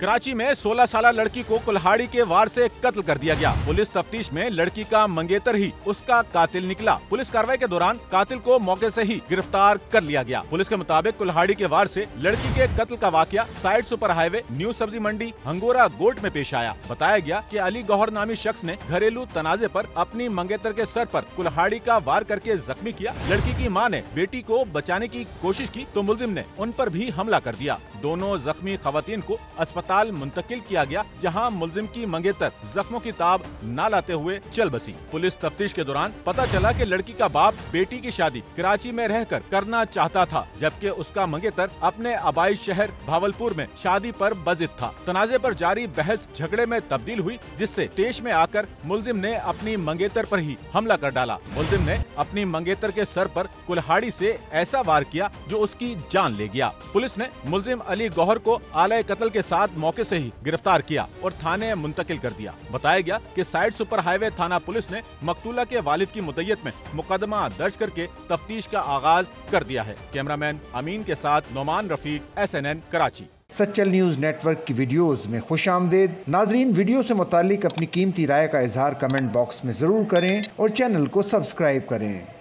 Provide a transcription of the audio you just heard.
कराची में 16 साल लड़की को कुल्हाड़ी के वार से कत्ल कर दिया गया। पुलिस तफ्तीश में लड़की का मंगेतर ही उसका कातिल निकला। पुलिस कार्रवाई के दौरान कातिल को मौके से ही गिरफ्तार कर लिया गया। पुलिस के मुताबिक कुल्हाड़ी के वार से लड़की के कत्ल का वाकया साइड सुपर हाईवे न्यू सब्जी मंडी हंगोरा गोट में पेश आया। बताया गया कि अली गौहर नामी शख्स ने घरेलू तनाजे पर अपनी मंगेतर के सर पर कुल्हाड़ी का वार करके जख्मी किया। लड़की की मां ने बेटी को बचाने की कोशिश की तो मुलजिम ने उन पर भी हमला कर दिया। दोनों जख्मी खवातीन को अस्पताल मुंतकिल किया गया, जहां मुलजिम की मंगेतर जख्मों की ताब न लाते हुए चल बसी। पुलिस तफ्तीश के दौरान पता चला कि लड़की का बाप बेटी की शादी कराची में रहकर करना चाहता था, जबकि उसका मंगेतर अपने आबाई शहर भावलपुर में शादी पर बजिद था। तनाजे पर जारी बहस झगड़े में तब्दील हुई, जिससे तेश में आकर मुलजिम ने अपनी मंगेतर पर ही हमला कर डाला। मुलजिम ने अपनी मंगेतर के सर पर कुल्हाड़ी से ऐसा वार किया जो उसकी जान ले गया। पुलिस ने मुलजिम अली गौहर को आलय कत्ल के साथ मौके से ही गिरफ्तार किया और थाने मुंतकिल कर दिया। बताया गया कि साइड सुपर हाईवे थाना पुलिस ने मकतूला के वालिद की मुद्दत में मुकदमा दर्ज करके तफ्तीश का आगाज कर दिया है। कैमरामैन अमीन के साथ Noman Rafiq, SNN Karachi. Sachal news network की वीडियोस में खुशामदीद। नाजरीन, वीडियो से मुतालिक अपनी कीमती राय का इजहार कमेंट बॉक्स में जरूर करें और चैनल को सब्सक्राइब करें।